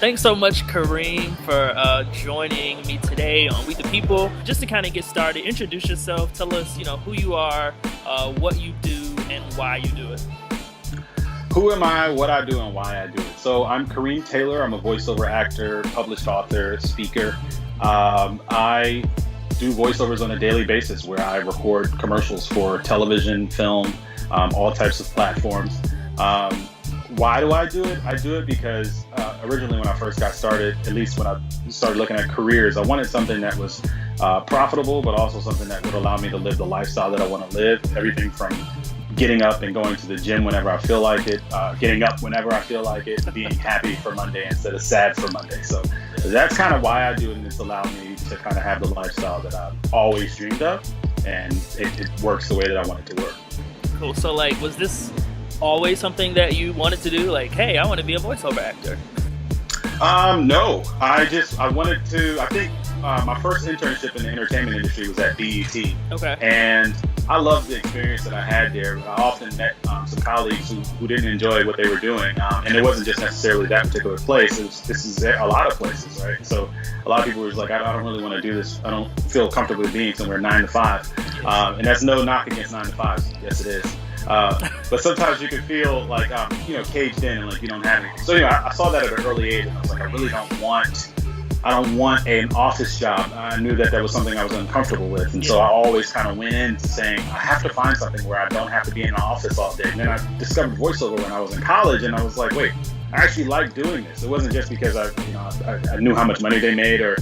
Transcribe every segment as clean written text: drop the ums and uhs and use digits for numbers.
Thanks so much, Kareem, for joining me today on We the People. Just to kind of get started, introduce yourself. Tell us, who you are, what you do, and why you do it. Who am I, what I do, and why I do it? So I'm Kareem Taylor. I'm a voiceover actor, published author, speaker. I do voiceovers on a daily basis where I record commercials for television, film, all types of platforms. Why do I do it? I do it because originally when I first got started, at least when I started looking at careers, I wanted something that was profitable, but also something that would allow me to live the lifestyle that I want to live. Everything from getting up and going to the gym whenever I feel like it, getting up whenever I feel like it, being happy for Monday instead of sad for Monday. So that's kind of why I do it, and it's allowed me to kind of have the lifestyle that I've always dreamed of, and it works the way that I want it to work. Cool. So, was this always something that you wanted to do? Hey, I want to be a voiceover actor. No, I wanted to. I think my first internship in the entertainment industry was at BET. Okay. And I loved the experience that I had there. I often met some colleagues who didn't enjoy what they were doing, and it wasn't just necessarily that particular place. This is a lot of places, right? So a lot of people were like, I don't really want to do this. I don't feel comfortable being somewhere 9 to 5, and that's no knock against 9 to 5. Yes, it is. But sometimes you can feel caged in and you don't have anything. So I saw that at an early age, and I was like, I don't want an office job. I knew that was something I was uncomfortable with, and so I always kind of went in saying, I have to find something where I don't have to be in an office all day. And then I discovered voiceover when I was in college, and I was like, wait, I actually like doing this. It wasn't just because I knew how much money they made, or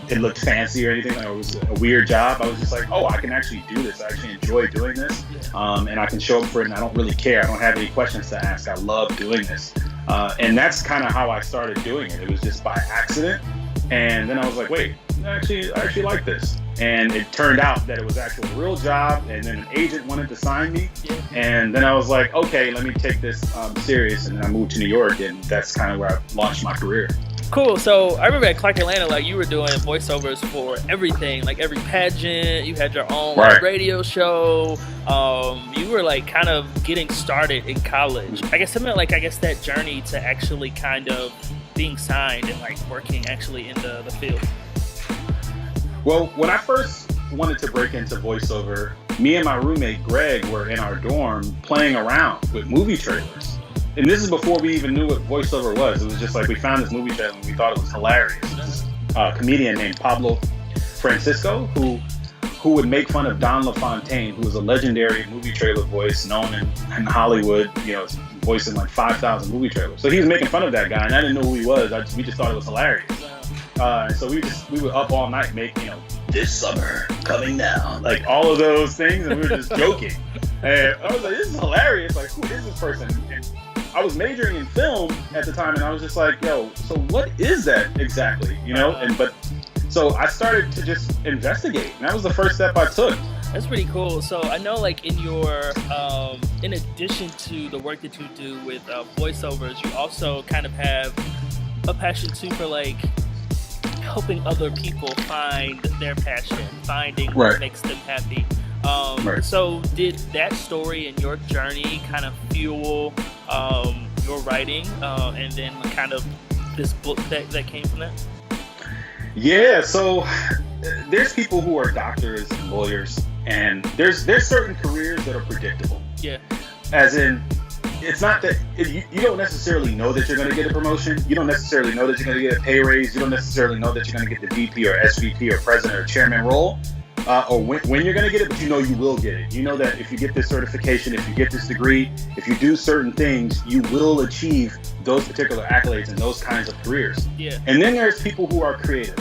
it looked fancy or anything. It was a weird job. I was just like, I can actually do this. I actually enjoy doing this, and I can show up for it, and I don't really care. I don't have any questions to ask. I love doing this, and that's kind of how I started doing it. It was just by accident, and then I was like, wait, I actually like this. And it turned out that it was actually a real job, and then an agent wanted to sign me. And then I was like, okay, let me take this serious. And then I moved to New York, and that's kind of where I launched my career. Cool. So I remember at Clark Atlanta, you were doing voiceovers for everything, every pageant. You had your own radio show. You were kind of getting started in college. I guess that journey to actually kind of being signed and working actually in the field. Well, when I first wanted to break into voiceover, me and my roommate Greg were in our dorm playing around with movie trailers. And this is before we even knew what voiceover was. It was just we found this movie trailer and we thought it was hilarious. This comedian named Pablo Francisco who would make fun of Don LaFontaine, who was a legendary movie trailer voice known in Hollywood, voicing 5,000 movie trailers. So he was making fun of that guy, and I didn't know who he was. We just thought it was hilarious. So we were up all night making, this summer coming down, all of those things, and we were just joking. And I was like, this is hilarious. Who is this person? And I was majoring in film at the time, and I was just like, yo, so what is that exactly? So I started to just investigate, and that was the first step I took. That's pretty cool. So I know in your, in addition to the work that you do with voiceovers, you also kind of have a passion too for helping other people find their passion, finding what makes them happy. So did that story and your journey kind of fuel your writing, and then kind of this book that came from that? Yeah, so there's people who are doctors and lawyers, and there's certain careers that are predictable. Yeah. As in, it's not that you don't necessarily know that you're going to get a promotion. You don't necessarily know that you're going to get a pay raise. You don't necessarily know that you're going to get the VP or SVP or president or chairman role, or when you're going to get it, but you know you will get it. You know that if you get this certification, if you get this degree, if you do certain things, you will achieve those particular accolades and those kinds of careers. Yeah. And then there's people who are creative,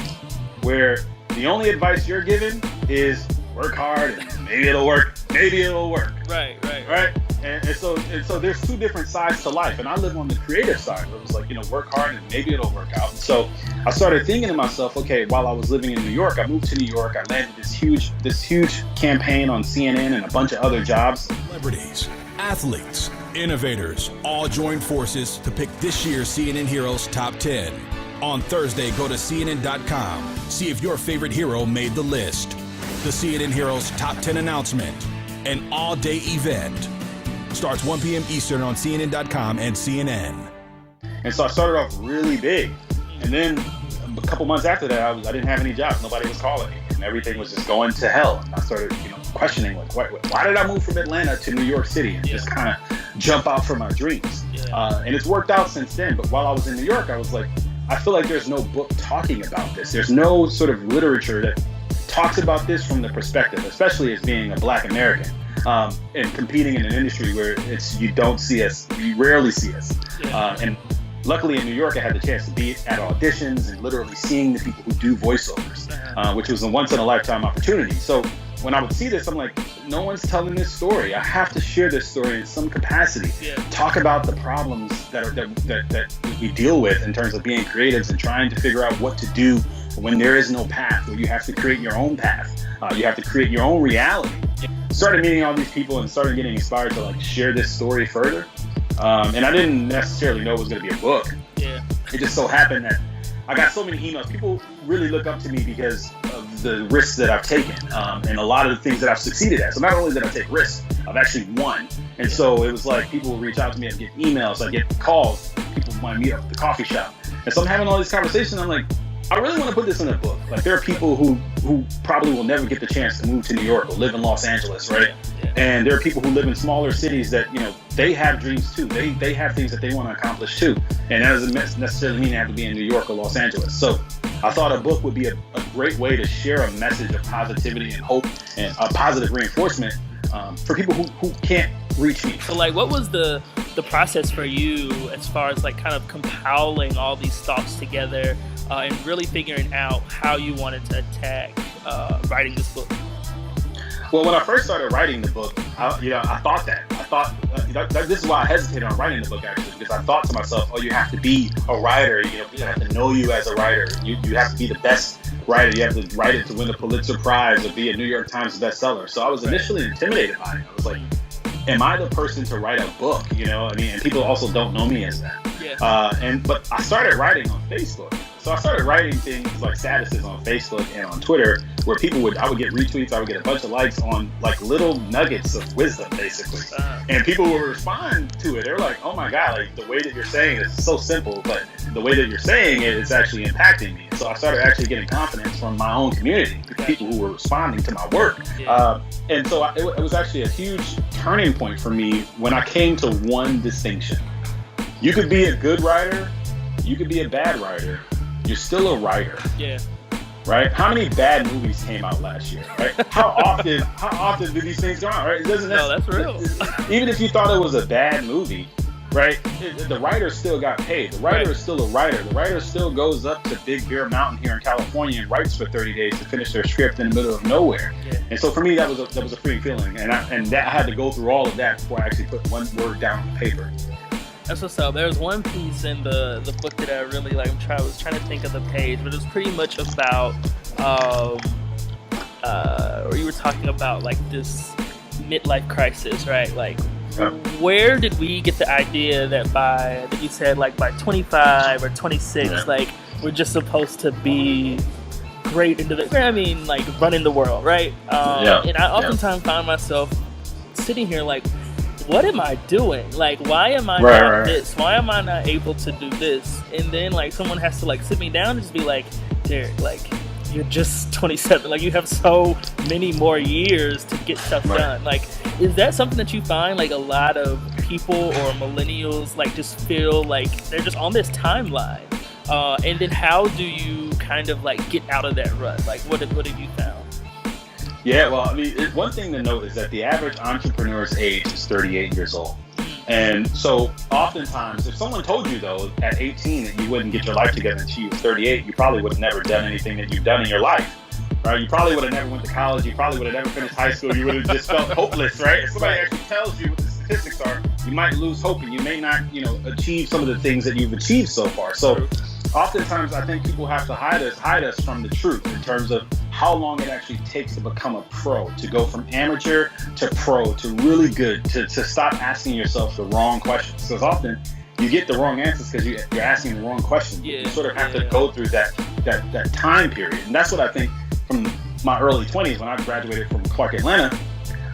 where the only advice you're given is work hard and maybe it'll work. Right. And so there's two different sides to life, and I live on the creative side where it was work hard and maybe it'll work out. And so I started thinking to myself, okay, while I was living in New York, I moved to New York, I landed this huge campaign on CNN and a bunch of other jobs. Celebrities, athletes, innovators all joined forces to pick this year's CNN Heroes Top 10. On Thursday, go to CNN.com. See if your favorite hero made the list. The CNN Heroes Top 10 announcement, an all-day event. Starts 1 p.m. Eastern on CNN.com and CNN. And so I started off really big. And then a couple months after that, I didn't have any jobs. Nobody was calling me. And everything was just going to hell. And I started, questioning, like, why did I move from Atlanta to New York City and just kind of jump out for my dreams? And it's worked out since then. But while I was in New York, I was like, I feel like there's no book talking about this. There's no sort of literature that talks about this from the perspective, especially as being a Black American, and competing in an industry where you rarely see us. And luckily in New York, I had the chance to be at auditions and literally seeing the people who do voiceovers, which was a once in a lifetime opportunity. So when I would see this, I'm like, no one's telling this story. I have to share this story in some capacity. Talk about the problems that we deal with in terms of being creatives and trying to figure out what to do when there is no path, where you have to create your own path. You have to create your own reality. Started meeting all these people and started getting inspired to like share this story further. And I didn't necessarily know it was going to be a book. It just so happened that I got so many emails. People really look up to me because of the risks that I've taken, and a lot of the things that I've succeeded at. So not only did I take risks, I've actually won. And so it was like people will reach out to me and get emails, I get calls, people want to meet up at the coffee shop. And so I'm having all these conversations. I'm like, I really want to put this in a book. Like, there are people who probably will never get the chance to move to New York or live in Los Angeles, right? And there are people who live in smaller cities that, they have dreams too. They have things that they want to accomplish too. And that doesn't necessarily mean they have to be in New York or Los Angeles. So I thought a book would be a great way to share a message of positivity and hope and a positive reinforcement for people who can't reach me. So like, what was the process for you as far as like kind of compiling all these thoughts together and really figuring out how you wanted to attack writing this book? Well, when I first started writing the book, I thought this is why I hesitated on writing the book, actually, because I thought to myself, you have to be a writer. People have to know you as a writer. You have to be the best writer. You have to write it to win the Pulitzer Prize or be a New York Times bestseller. So I was initially intimidated by it. I was like, am I the person to write a book? And people also don't know me as that. But I started writing on Facebook. So I started writing things like statuses on Facebook and on Twitter where I would get retweets, I would get a bunch of likes on like little nuggets of wisdom, basically. And people would respond to it. They're like, oh my God, like the way that you're saying it is so simple, but the way that you're saying it is actually impacting me. So I started actually getting confidence from my own community, people who were responding to my work. And so it was actually a huge turning point for me when I came to one distinction. You could be a good writer, you could be a bad writer. You're still a writer. Right? How many bad movies came out last year? Right? How often do these things go on? Right? No, that's real. Even if you thought it was a bad movie, right? The writer still got paid. The writer is still a writer. The writer still goes up to Big Bear Mountain here in California and writes for 30 days to finish their script in the middle of nowhere. And so for me, that was a freeing feeling, and I had to go through all of that before I actually put one word down on paper. That's what's up. There's one piece in the book that I really like. I was trying to think of the page, but it was pretty much about where you were talking about like this midlife crisis, right? Like, where did we get the idea that I think you said like by 25 or 26, like we're just supposed to be great like running the world, right? And I oftentimes find myself sitting here like, what am I doing? Like, why am I not this? Why am I not able to do this? And then like someone has to like sit me down and just be like, Derek, like you're just 27. Like you have so many more years to get stuff done. Like, is that something that you find like a lot of people or millennials like just feel like they're just on this timeline? And then how do you kind of like get out of that rut? Like what have you found? Yeah, well, I mean, one thing to note is that the average entrepreneur's age is 38 years old. And so oftentimes, if someone told you, though, at 18 that you wouldn't get your life together until you were 38, you probably would have never done anything that you've done in your life, right? You probably would have never went to college. You probably would have never finished high school. You would have just felt hopeless, right? If somebody actually tells you what the statistics are, you might lose hope and you may not, achieve some of the things that you've achieved so far. So oftentimes, I think people have to hide us from the truth in terms of how long it actually takes to become a pro, to go from amateur to pro to really good, to stop asking yourself the wrong questions. Because often you get the wrong answers because you're asking the wrong questions. You sort of have to go through that time period. And that's what I think from my early 20s when I graduated from Clark Atlanta,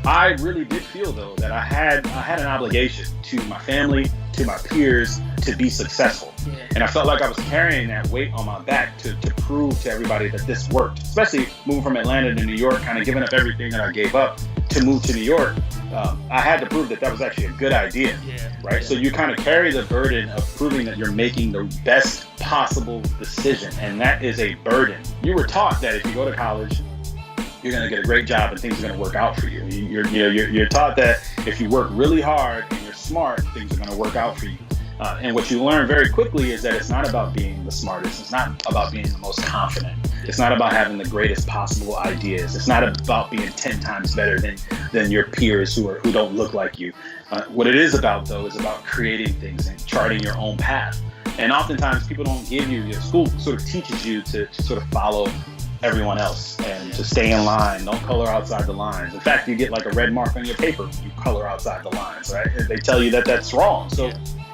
I really did feel, though, that I had an obligation to my family, to my peers to be successful. Yeah. And I felt like I was carrying that weight on my back to prove to everybody that this worked, especially moving from Atlanta to New York, kind of giving up everything that I gave up to move to New York. I had to prove that that was actually a good idea, right? Yeah. So you kind of carry the burden of proving that you're making the best possible decision, and that is a burden. You were taught that if you go to college, you're going to get a great job and things are going to work out for you. You're taught that if you work really hard and you're smart, things are going to work out for you. And what you learn very quickly is that it's not about being the smartest. It's not about being the most confident. It's not about having the greatest possible ideas. It's not about being 10 times better than your peers who don't look like you. What it is about, though, is about creating things and charting your own path. And oftentimes people don't give you, your school sort of teaches you to sort of follow everyone else and to stay in line. Don't color outside the lines. In fact, you get like a red mark on your paper, you color outside the lines, right? And they tell you that that's wrong. So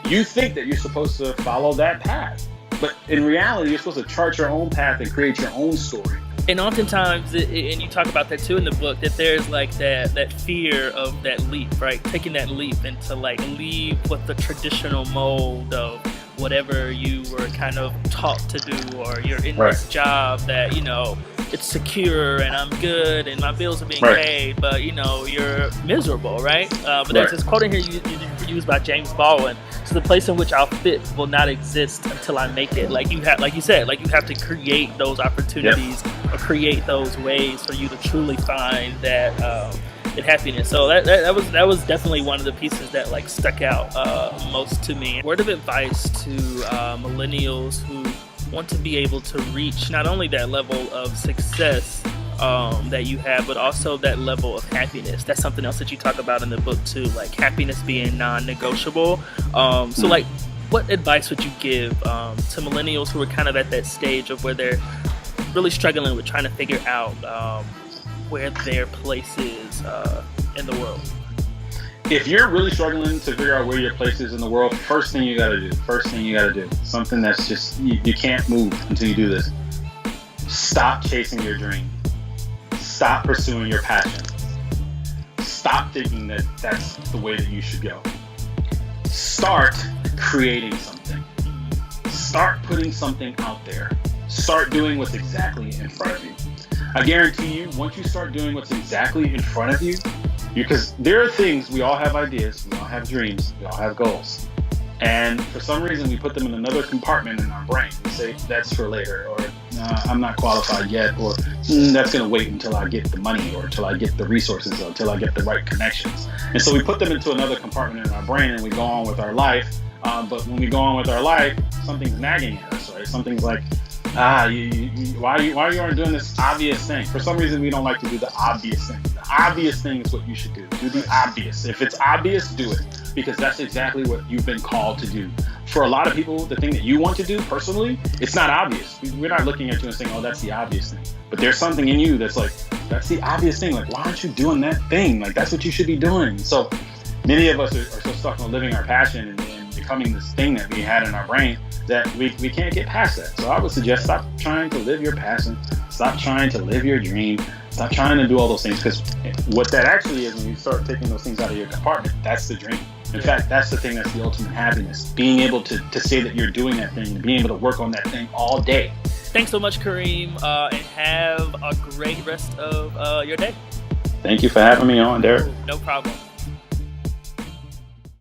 you think that you're supposed to follow that path. But in reality, you're supposed to chart your own path and create your own story. And oftentimes, and you talk about that too in the book, that there's like that fear of that leap, right? Taking that leap and to like leave what the traditional mold of whatever you were kind of taught to do, or you're in this job that, you know, it's secure and I'm good and my bills are being paid, but you know, you're miserable, right? But there's this quote in here you used by James Baldwin. So the place in which I'll fit will not exist until I make it. Like you have, like you said, like you have to create those opportunities or create those ways for you to truly find that happiness. So that was definitely one of the pieces that like stuck out most to me. Word of advice to millennials who want to be able to reach not only that level of success that you have, but also that level of happiness. That's something else that you talk about in the book too, like happiness being non-negotiable. So like, what advice would you give to millennials who are kind of at that stage of where they're really struggling with trying to figure out where their place is in the world? If you're really struggling to figure out where your place is in the world, first thing you gotta do, something that's just, you can't move until you do this. Stop chasing your dream. Stop pursuing your passion. Stop thinking that that's the way that you should go. Start creating something. Start putting something out there. Start doing what's exactly in front of you. I guarantee you, once you start doing what's exactly in front of you, because there are things, we all have ideas, we all have dreams, we all have goals. And for some reason, we put them in another compartment in our brain. We say, that's for later, or I'm not qualified yet, or that's going to wait until I get the money, or until I get the resources, or until I get the right connections. And so we put them into another compartment in our brain and we go on with our life. But when we go on with our life, something's nagging at us, right? Something's like, why you aren't doing this obvious thing? For some reason, we don't like to do the obvious thing. The obvious thing is what you should do. Do the obvious. If it's obvious, do it, because that's exactly what you've been called to do. For a lot of people, the thing that you want to do personally, it's not obvious. We're not looking at you and saying, oh, that's the obvious thing. But there's something in you that's like, that's the obvious thing. Like, why aren't you doing that thing? Like, that's what you should be doing. So many of us are so stuck on living our passion and becoming this thing that we had in our brain that we can't get past that. So I would suggest stop trying to live your passion. Stop trying to live your dream. Stop trying to do all those things, because what that actually is, when you start taking those things out of your compartment, that's the dream. In fact, that's the thing that's the ultimate happiness. Being able to say that you're doing that thing and being able to work on that thing all day. Thanks so much, Kareem, and have a great rest of your day. Thank you for having me on, Derek. No problem.